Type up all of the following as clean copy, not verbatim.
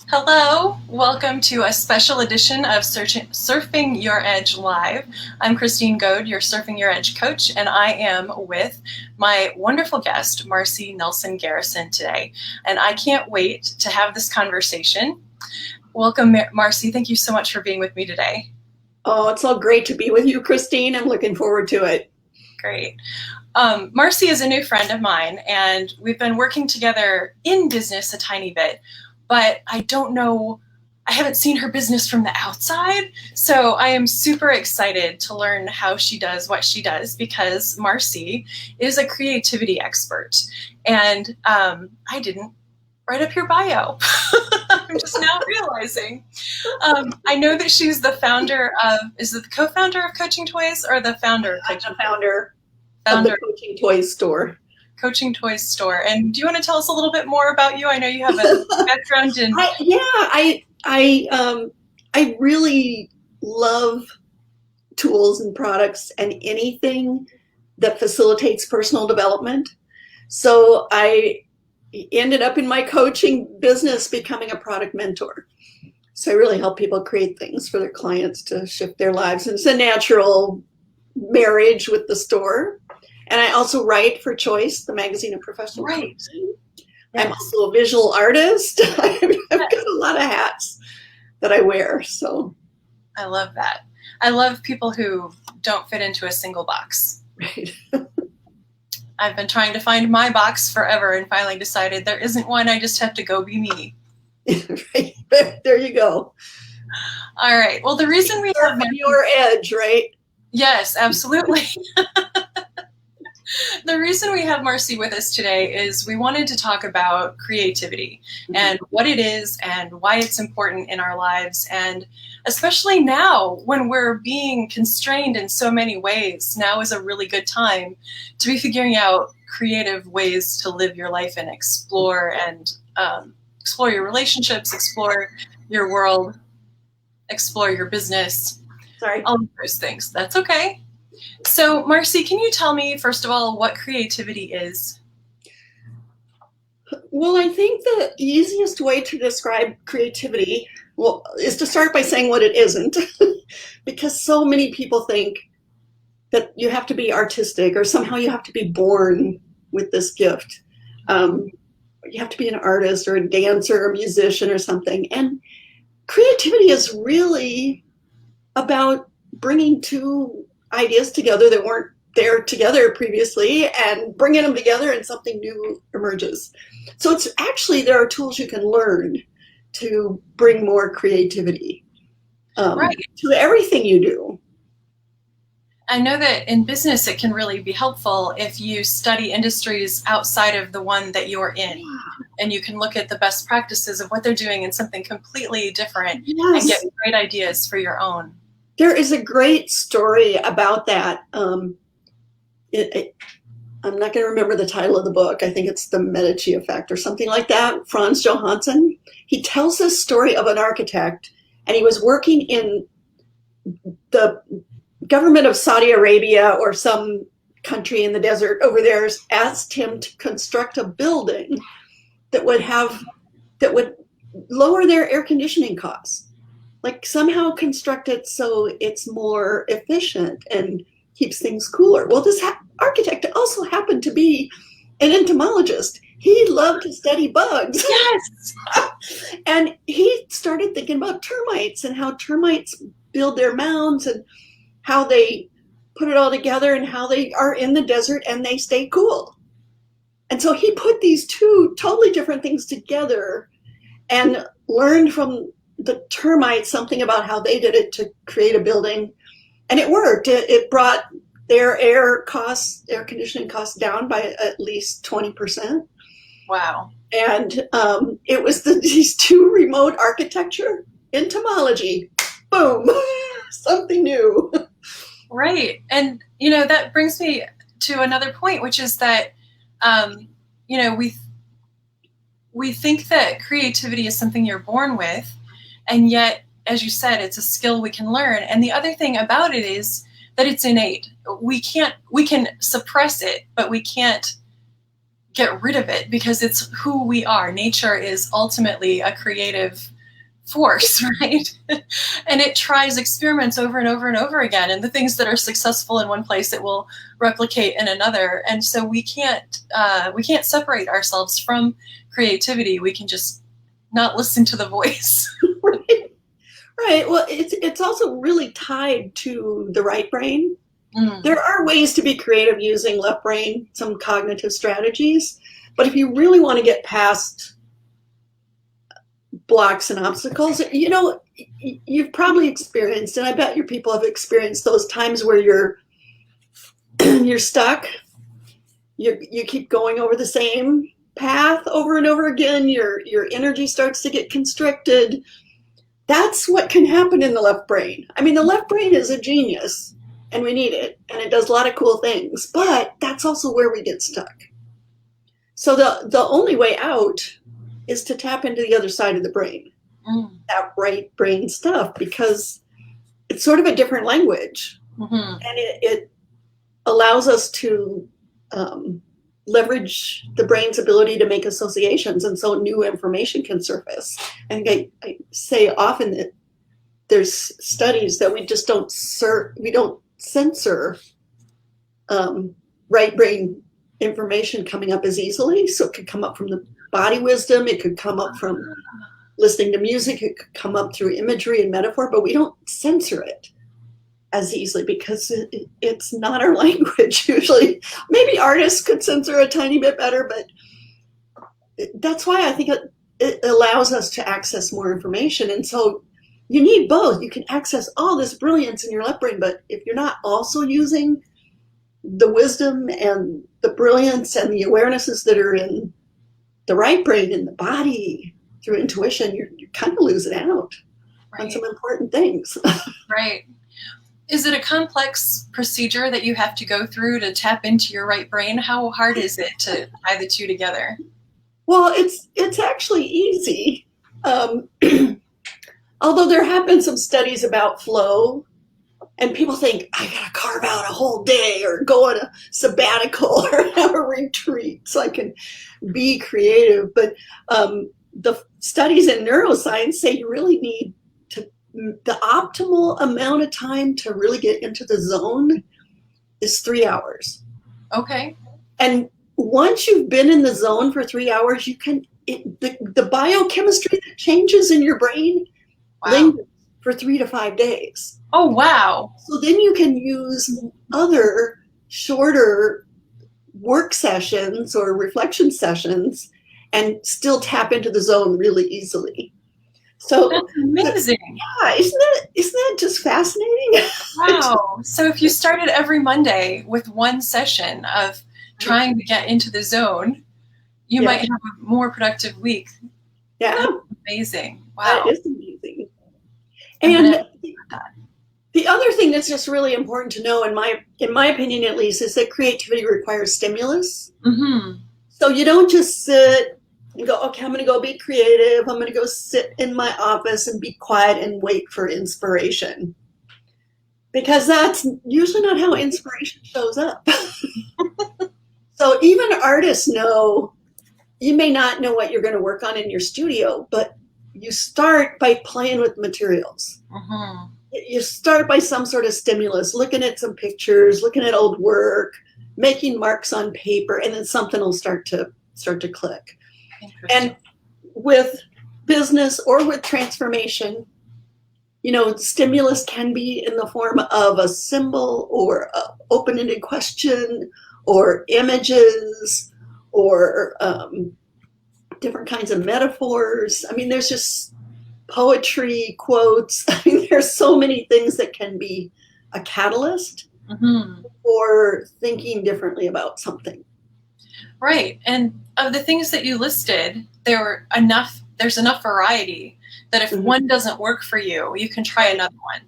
Hello, welcome to a special edition of Surfing Your Edge Live. I'm Christine Goad, your Surfing Your Edge coach, and I am with my wonderful guest, Marcy Nelson-Garrison, today. And I can't wait to have this conversation. Welcome, Marcy. Thank you so much for being with me today. Oh, it's all great to be with you, Christine. I'm looking forward to it. Great. Marcy is a new friend of mine, and we've been working together in business a tiny bit. But I haven't seen her business from the outside. So I am super excited to learn how she does what she does, because Marcy is a creativity expert. And I didn't write up your bio. I'm just now realizing. I know that she's the founder is it the co-founder of Coaching Toys or the founder of Coaching I'm the founder of the Coaching Toys store. Coaching Toys store. And do you want to tell us a little bit more about you? I know you have a background in. I really love tools and products and anything that facilitates personal development. So I ended up in my coaching business becoming a product mentor. So I really help people create things for their clients to shift their lives. And it's a natural marriage with the store. And I also write for Choice, the magazine of professional coaching. I'm also a visual artist. I've got a lot of hats that I wear. So I love that. I love people who don't fit into a single box. Right. I've been trying to find my box forever and finally decided there isn't one. I just have to go be me. Right. There you go. All right. Well, the reason we have your edge, right? Yes, absolutely. The reason we have Marcy with us today is we wanted to talk about creativity and what it is and why it's important in our lives. And especially now when we're being constrained in so many ways, now is a really good time to be figuring out creative ways to live your life and explore your relationships, explore your world, explore your business. Sorry. All of those things. That's okay. So, Marcy, can you tell me, first of all, what creativity is? Well, I think the easiest way to describe creativity, is to start by saying what it isn't, because so many people think that you have to be artistic or somehow you have to be born with this gift. You have to be an artist or a dancer or a musician or something. And creativity is really about bringing two ideas together that weren't there together previously and bringing them together and something new emerges. So it's actually, there are tools you can learn to bring more creativity to everything you do. I know that in business it can really be helpful if you study industries outside of the one that you're in, and you can look at the best practices of what they're doing in something completely different and get great ideas for your own. There is a great story about that. I'm not going to remember the title of the book. I think it's The Medici Effect or something like that. Franz Johansson. He tells this story of an architect, and he was working in the government of Saudi Arabia or some country in the desert over there, asked him to construct a building that would lower their air conditioning costs. Like somehow construct it so it's more efficient and keeps things cooler. Well, this architect also happened to be an entomologist. He loved to study bugs. Yes. And he started thinking about termites and how termites build their mounds and how they put it all together and how they are in the desert and they stay cool. And so he put these two totally different things together and learned from the termites something about how they did it to create a building, and it worked. It brought their air conditioning costs down by at least 20%. Wow. And it was these two remote architecture, entomology, boom, something new. Right. And, that brings me to another point, which is that, we think that creativity is something you're born with. And yet, as you said, it's a skill we can learn. And the other thing about it is that it's innate. We can suppress it, but we can't get rid of it because it's who we are. Nature is ultimately a creative force, right? And it tries experiments over and over and over again. And the things that are successful in one place, it will replicate in another. And so we can't separate ourselves from creativity. We can just not listen to the voice. Right. Right. Well, it's also really tied to the right brain. There are ways to be creative using left brain, some cognitive strategies. But if you really want to get past blocks and obstacles, you know, you've probably experienced, and I bet your people have experienced those times where you're stuck. You keep going over the same path over and over again. Your energy starts to get constricted. That's what can happen in the left brain. I mean, the left brain is a genius, and we need it, and it does a lot of cool things, but that's also where we get stuck. So the only way out is to tap into the other side of the brain, that right brain stuff, because it's sort of a different language, and it allows us to leverage the brain's ability to make associations, and so new information can surface. And I say often that there's studies that we just don't censor right brain information coming up as easily. So it could come up from the body wisdom, it could come up from listening to music, it could come up through imagery and metaphor, but we don't censor it as easily because it's not our language usually. Maybe artists could censor a tiny bit better, but that's why I think it allows us to access more information. And so you need both. You can access all this brilliance in your left brain, but if you're not also using the wisdom and the brilliance and the awarenesses that are in the right brain, in the body, through intuition, you're kind of losing out on some important things. Right. Is it a complex procedure that you have to go through to tap into your right brain? How hard is it to tie the two together? Well, it's actually easy. Although there have been some studies about flow, and people think, I gotta carve out a whole day or go on a sabbatical or have a retreat so I can be creative. But the studies in neuroscience say you really need the optimal amount of time to really get into the zone is 3 hours. Okay. And once you've been in the zone for 3 hours, you can, the biochemistry that changes in your brain lingers for 3 to 5 days. Oh, wow. So then you can use other shorter work sessions or reflection sessions and still tap into the zone really easily. So that's amazing. Yeah, isn't that just fascinating? Wow. So if you started every Monday with one session of trying to get into the zone, you might have a more productive week. Yeah. That's amazing. Wow. That is amazing. And the other thing that's just really important to know, in my opinion at least, is that creativity requires stimulus. So you don't just sit and go, okay, I'm going to go be creative. I'm going to go sit in my office and be quiet and wait for inspiration. Because that's usually not how inspiration shows up. So even artists know, you may not know what you're going to work on in your studio, but you start by playing with materials. You start by some sort of stimulus, looking at some pictures, looking at old work, making marks on paper, and then something will start to click. And with business or with transformation, stimulus can be in the form of a symbol or an open-ended question or images or different kinds of metaphors. I mean, there's just poetry, quotes. I mean, there's so many things that can be a catalyst for thinking differently about something. Right. And of the things that you listed, there's enough variety that if one doesn't work for you, you can try another one.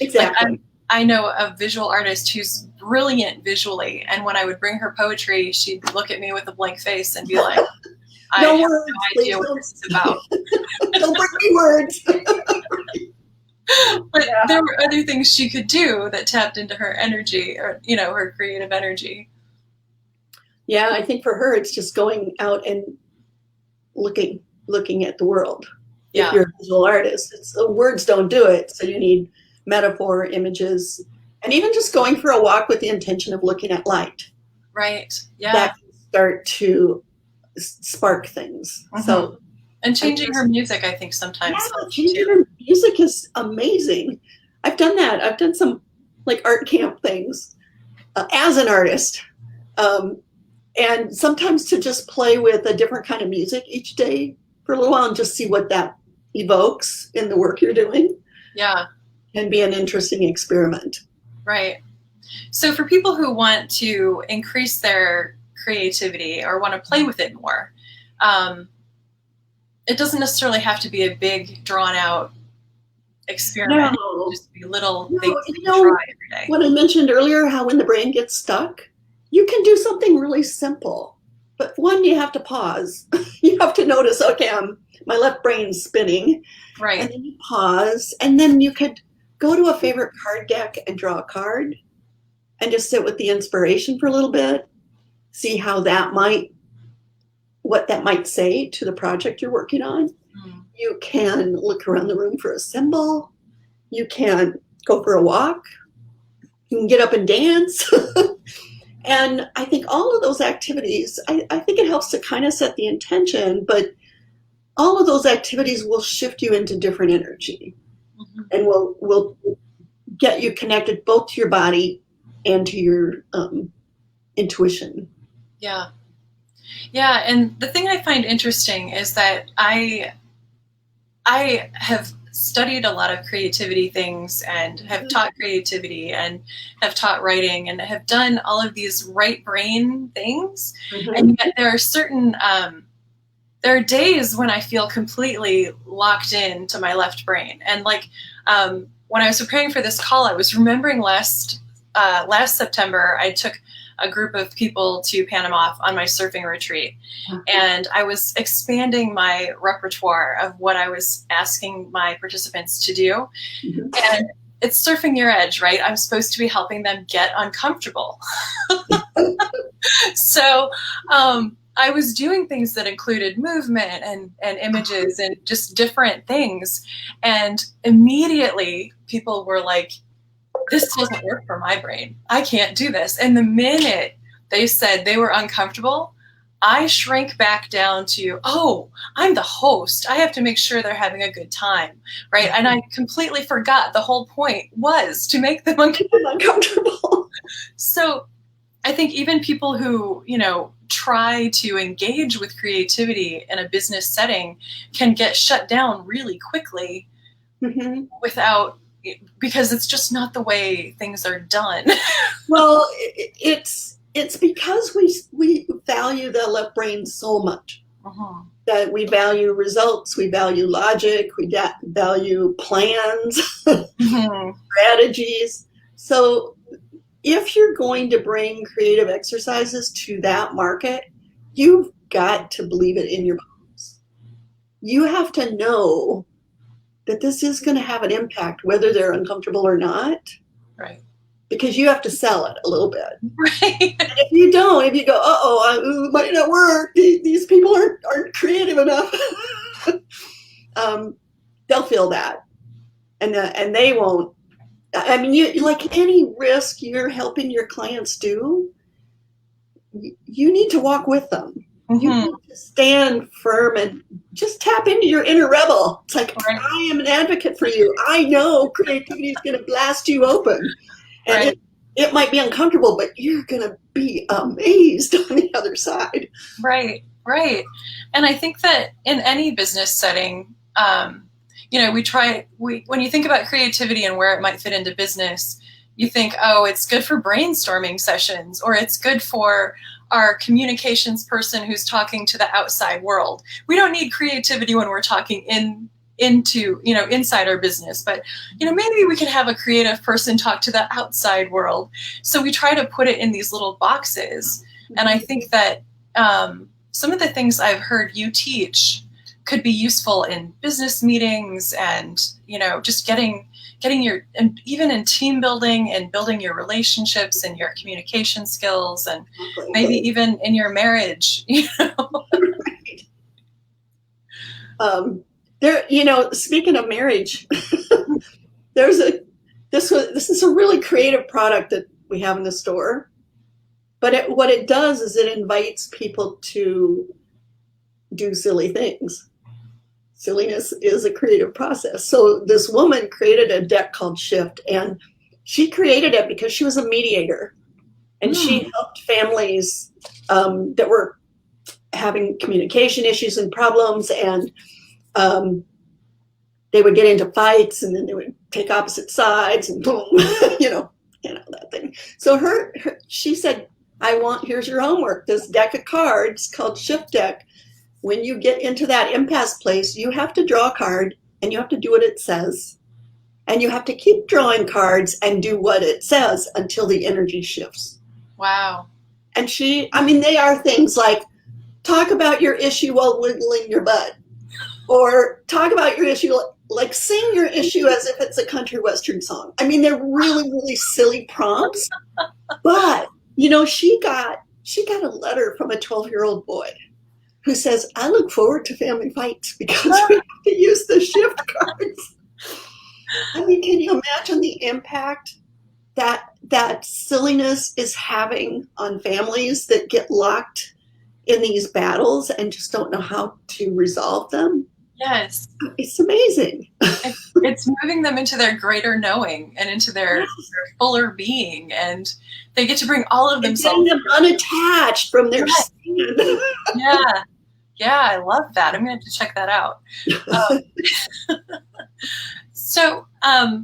Exactly. Like I know a visual artist who's brilliant visually, and when I would bring her poetry, she'd look at me with a blank face and be like, I have no idea what this is about. Don't bring me words. But there were other things she could do that tapped into her energy, or her creative energy. Yeah, I think for her, it's just going out and looking at the world. if you're a visual artist. Words don't do it, so you need metaphor, images, and even just going for a walk with the intention of looking at light. Right. Yeah. That can start to spark things. So, and changing her music, I think sometimes. Yeah, changing her music is amazing. I've done that. I've done some like art camp things as an artist. And sometimes to just play with a different kind of music each day for a little while and just see what that evokes in the work you're doing. Yeah. Can be an interesting experiment. Right. So for people who want to increase their creativity or want to play with it more, it doesn't necessarily have to be a big, drawn-out experiment. No. Just be little things you you know, try every day. When I mentioned earlier how when the brain gets stuck, you can do something really simple. But one, you have to pause. You have to notice, okay, my left brain's spinning. Right. And then you pause, and then you could go to a favorite card deck and draw a card and just sit with the inspiration for a little bit, see how what that might say to the project you're working on. Mm. You can look around the room for a symbol. You can go for a walk. You can get up and dance. And I think all of those activities, I think it helps to kind of set the intention, but all of those activities will shift you into different energy. Mm-hmm. And will get you connected both to your body and to your intuition. Yeah. Yeah, and the thing I find interesting is that I have studied a lot of creativity things and have taught creativity and have taught writing and have done all of these right brain things. Mm-hmm. And yet there are certain, there are days when I feel completely locked into my left brain. And like when I was preparing for this call, I was remembering last September, I took a group of people to Panama on my surfing retreat. And I was expanding my repertoire of what I was asking my participants to do. Mm-hmm. And it's surfing your edge, right? I'm supposed to be helping them get uncomfortable. So I was doing things that included movement and images and just different things. And immediately people were like, this doesn't work for my brain. I can't do this. And the minute they said they were uncomfortable, I shrank back down to, oh, I'm the host. I have to make sure they're having a good time, right? And I completely forgot the whole point was to make them uncomfortable. So I think even people who, try to engage with creativity in a business setting can get shut down really quickly mm-hmm. Because it's just not the way things are done. Well, it's because we value the left brain so much uh-huh. that we value results, we value logic, we value plans, mm-hmm. strategies. So if you're going to bring creative exercises to that market, you've got to believe it in your bones. You have to know that this is going to have an impact, whether they're uncomfortable or not. Right. Because you have to sell it a little bit. Right. And if you don't, if you go, it might not work, these people aren't creative enough, they'll feel that. And they won't. I mean, you like any risk you're helping your clients do, you need to walk with them. Mm-hmm. You need to stand firm and just tap into your inner rebel. It's like, right. I am an advocate for you. I know creativity is going to blast you open. And right. it might be uncomfortable, but you're going to be amazed on the other side. Right, right. And I think that in any business setting, when you think about creativity and where it might fit into business, you think, oh, it's good for brainstorming sessions, or it's good for our communications person who's talking to the outside world. We don't need creativity when we're talking inside our business, but maybe we could have a creative person talk to the outside world. So we try to put it in these little boxes. And I think that some of the things I've heard you teach could be useful in business meetings and just getting your, and even in team building and building your relationships and your communication skills, and maybe even in your marriage. Right. There, speaking of marriage, there's this is a really creative product that we have in the store. But what it does is it invites people to do silly things. Silliness is a creative process. So this woman created a deck called Shift, and she created it because she was a mediator, and she helped families that were having communication issues and problems, and they would get into fights, and then they would take opposite sides, and boom, that thing. So she said, here's your homework, this deck of cards called Shift Deck. When you get into that impasse place, you have to draw a card, and you have to do what it says. And you have to keep drawing cards and do what it says until the energy shifts. Wow. And they are things like, talk about your issue while wiggling your butt. Or talk about your issue, like sing your issue as if it's a country western song. I mean, they're really, really silly prompts. But, she got a letter from a 12-year-old boy who says, I look forward to family fights because we have to use the shift cards. I mean, can you imagine the impact that silliness is having on families that get locked in these battles and just don't know how to resolve them? Yes. It's amazing. It's moving them into their greater knowing and into their fuller being, and they get to bring all of themselves. Getting them unattached from their sin. Yeah, I love that. I'm going to have to check that out. So I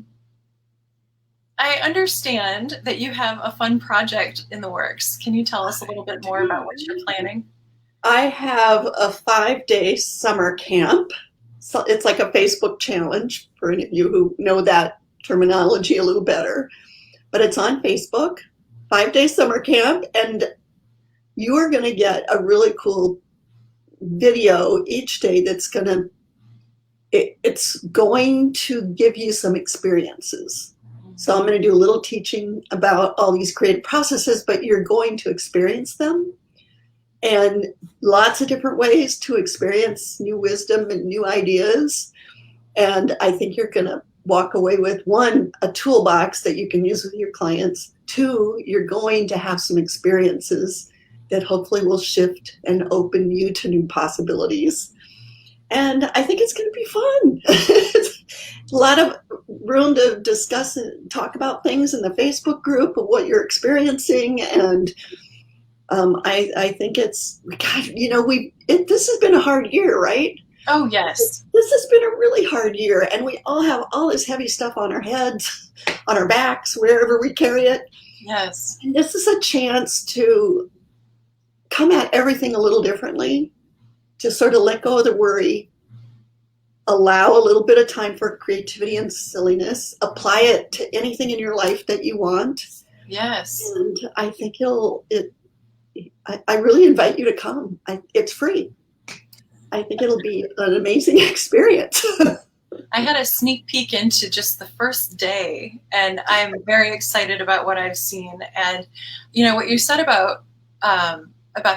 understand that you have a fun project in the works. Can you tell us a little bit more about what you're planning? I have a 5-day summer camp. So it's like a Facebook challenge for any of you who know that terminology a little better. But it's on Facebook, 5-day summer camp, and you are going to get a really cool video each day that's it's going to give you some experiences. So I'm going to do a little teaching about all these creative processes, but you're going to experience them, and lots of different ways to experience new wisdom and new ideas. And I think you're going to walk away with, 1, a toolbox that you can use with your clients. 2, you're going to have some experiences that hopefully will shift and open you to new possibilities. And I think it's going to be fun. A lot of room to discuss and talk about things in the Facebook group of what you're experiencing. And I think this has been a hard year, right? Oh, yes. This has been a really hard year, and we all have all this heavy stuff on our heads, on our backs, wherever we carry it. Yes. And this is a chance to come at everything a little differently, to sort of let go of the worry, allow a little bit of time for creativity and silliness, apply it to anything in your life that you want. Yes. And I think I really invite you to come. It's free. I think it'll be an amazing experience. I had a sneak peek into just the first day, and I'm very excited about what I've seen. And, what you said about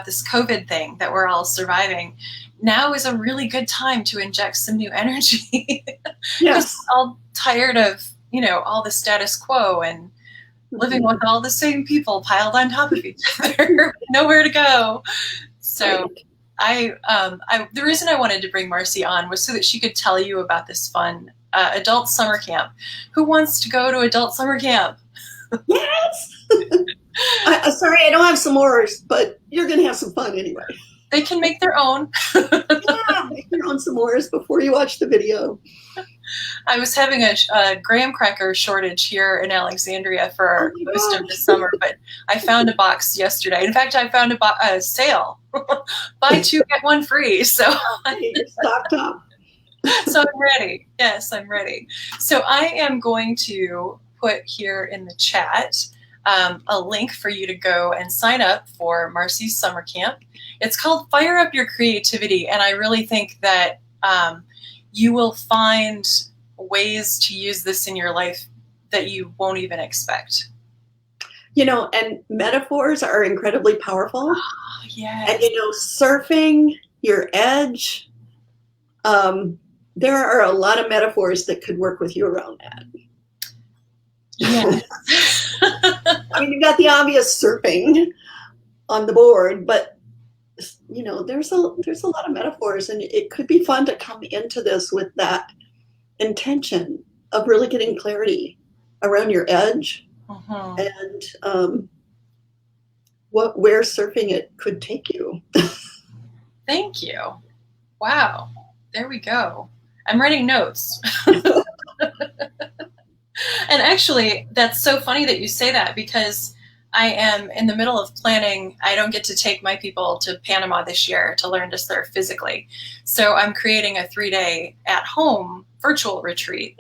this COVID thing that we're all surviving, now is a really good time to inject some new energy. Yes. We're all tired of, all the status quo and living with all the same people piled on top of each other, nowhere to go. So the reason I wanted to bring Marcy on was so that she could tell you about this fun adult summer camp. Who wants to go to adult summer camp? Yes. Sorry, I don't have s'mores, but you're going to have some fun anyway. They can make their own. Yeah, make your own s'mores before you watch the video. I was having a graham cracker shortage here in Alexandria for most of the summer, but I found a box yesterday. In fact, I found a sale. Buy 2, get 1 free. So you're stocked up. So I'm ready. Yes, I'm ready. So I am going to put here in the chat a link for you to go and sign up for Marcy's summer camp. It's called Fire Up Your Creativity, and I really think that you will find ways to use this in your life that you won't even expect. And metaphors are incredibly powerful. Oh, yes. And, surfing your edge, there are a lot of metaphors that could work with you around that. Yeah. I mean, you've got the obvious surfing on the board, but you know, there's a lot of metaphors, and it could be fun to come into this with that intention of really getting clarity around your edge and where surfing it could take you. Thank you. Wow. There we go. I'm writing notes. And actually, that's so funny that you say that, because I am in the middle of planning. I don't get to take my people to Panama this year to learn to surf physically. So I'm creating a 3-day at-home virtual retreat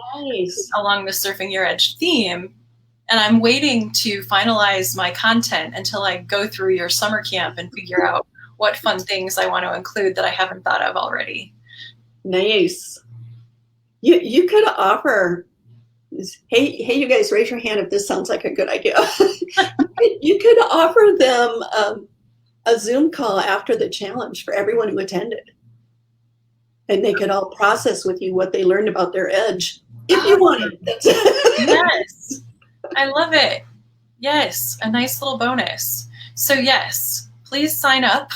along the Surfing Your Edge theme. And I'm waiting to finalize my content until I go through your summer camp and figure out what fun things I want to include that I haven't thought of already. Nice. You could offer, hey, you guys, raise your hand if this sounds like a good idea. You could offer them a Zoom call after the challenge for everyone who attended. And they could all process with you what they learned about their edge, if you wanted. Yes, I love it. Yes, a nice little bonus. So yes, please sign up.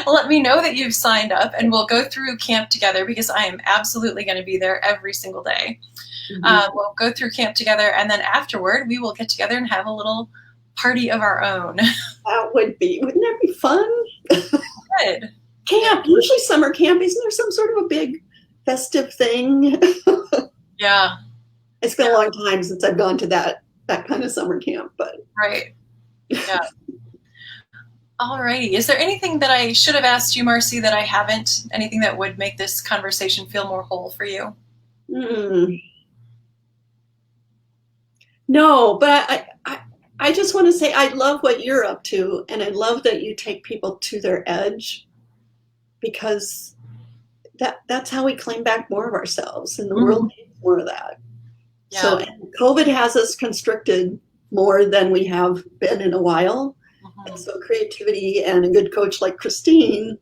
Let me know that you've signed up, and we'll go through camp together, because I am absolutely going to be there every single day. We'll go through camp together, and then afterward we will get together and have a little party of our own. That would be, wouldn't that be fun? Good. Camp, usually summer camp, isn't there some sort of a big festive thing? Yeah. It's been a long time since I've gone to that kind of summer camp, but. Right. Yeah. All righty. Is there anything that I should have asked you, Marcy, that I haven't? Anything that would make this conversation feel more whole for you? No, but I just want to say I love what you're up to, and I love that you take people to their edge, because that's how we claim back more of ourselves, and the world needs more of that. Yeah. So and COVID has us constricted more than we have been in a while. And so creativity and a good coach like Christine,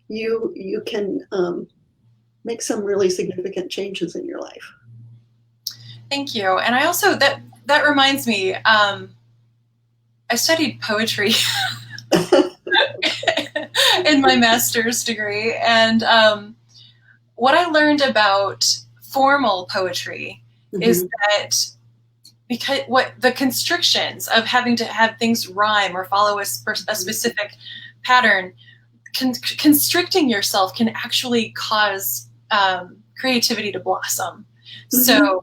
you can make some really significant changes in your life. Thank you. And I also, that reminds me, I studied poetry in my master's degree. And what I learned about formal poetry is that because what the constrictions of having to have things rhyme or follow a specific pattern, constricting yourself can actually cause creativity to blossom. So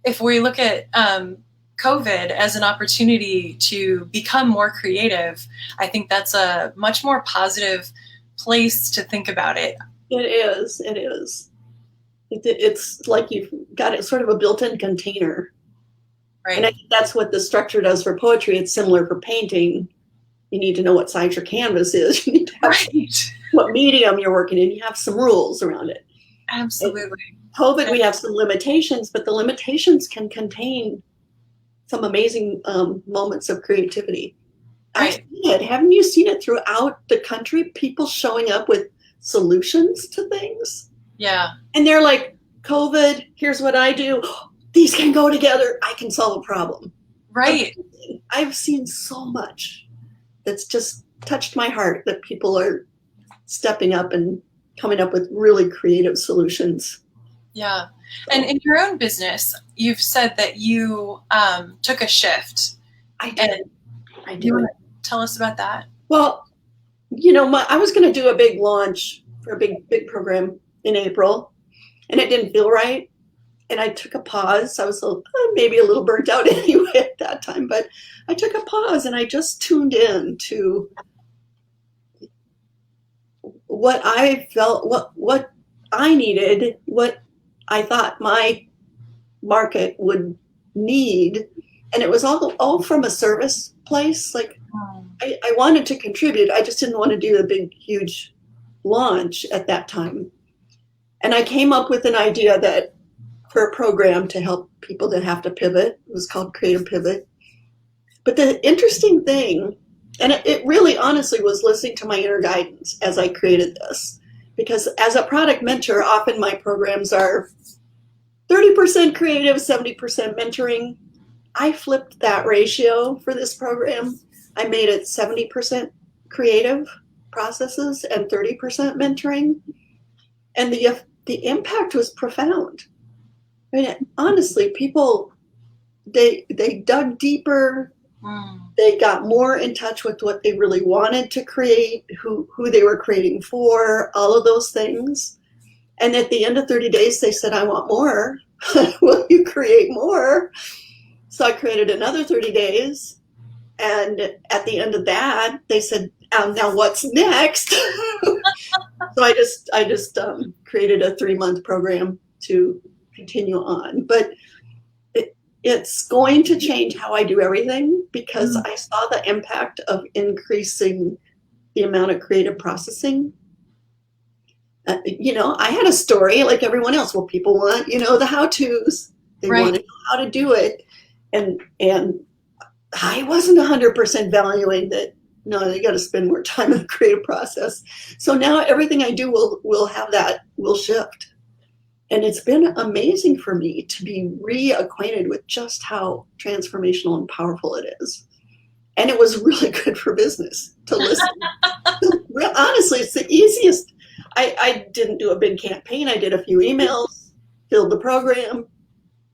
if we look at COVID as an opportunity to become more creative, I think that's a much more positive place to think about it. It is. It is. It's like you've got it sort of a built-in container. Right. And I think that's what the structure does for poetry. It's similar for painting. You need to know what size your canvas is. You need to have what medium you're working in. You have some rules around it. Absolutely. In COVID, we have some limitations, but the limitations can contain some amazing moments of creativity. I've seen it. Haven't you seen it throughout the country? People showing up with solutions to things. Yeah. And they're like, COVID, here's what I do. These can go together. I can solve a problem. Right. I've seen so much that's just touched my heart, that people are stepping up and coming up with really creative solutions. Yeah. And in your own business, you've said that you took a shift. I did. Do you want to tell us about that? Well, you know, I was going to do a big launch for a big program in April, and it didn't feel right. And I took a pause. I was maybe a little burnt out anyway at that time, but I took a pause and I just tuned in to what I felt, what I needed, what I thought my market would need. And it was all from a service place. Like I wanted to contribute. I just didn't want to do a big, huge launch at that time. And I came up with an idea that for a program to help people that have to pivot. It was called Creative Pivot. But the interesting thing, and it really honestly was listening to my inner guidance as I created this, Because as a product mentor, often my programs are 30% creative, 70% mentoring. I flipped that ratio for this program. I made it 70% creative processes and 30% mentoring. And the impact was profound. I mean, honestly, people, they dug deeper. They got more in touch with what they really wanted to create, who they were creating for, all of those things. And at the end of 30 days, they said, I want more. Will you create more? So I created another 30 days. And at the end of that, they said, now what's next? So I just created a 3-month program to continue on. But it's going to change how I do everything, because I saw the impact of increasing the amount of creative processing. I had a story like everyone else. Well, people want, the how-tos. They want to know how to do it. And I wasn't 100% valuing that. No, you got to spend more time in the creative process. So now everything I do will shift. And it's been amazing for me to be reacquainted with just how transformational and powerful it is. And it was really good for business to listen. Honestly, it's the easiest. I didn't do a big campaign. I did a few emails, filled the program.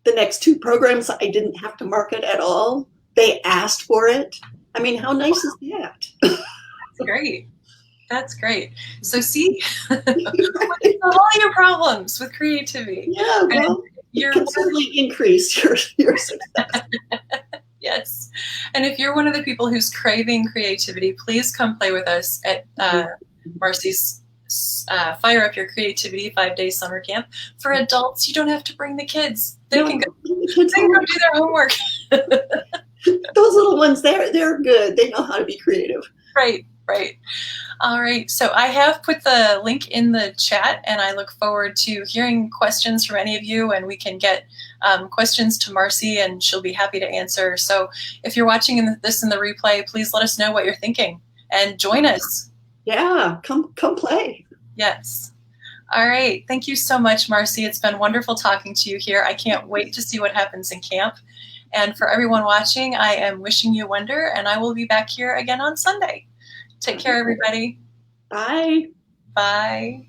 The next 2 programs, I didn't have to market at all. They asked for it. I mean, how nice is that? That's great. That's great. So see, all your problems with creativity. Yeah, well, you can certainly increase your success. Yes. And if you're one of the people who's craving creativity, please come play with us at Marcy's Fire Up Your Creativity 5-day summer camp. For adults, you don't have to bring the kids. They can go do their homework. Those little ones, they're good. They know how to be creative. Right. All right. So I have put the link in the chat, and I look forward to hearing questions from any of you, and we can get questions to Marcy, and she'll be happy to answer. So if you're watching this in the replay, please let us know what you're thinking and join us. Yeah, come play. Yes. All right. Thank you so much, Marcy. It's been wonderful talking to you here. I can't wait to see what happens in camp. And for everyone watching, I am wishing you wonder, and I will be back here again on Sunday. Take care, everybody. Bye. Bye.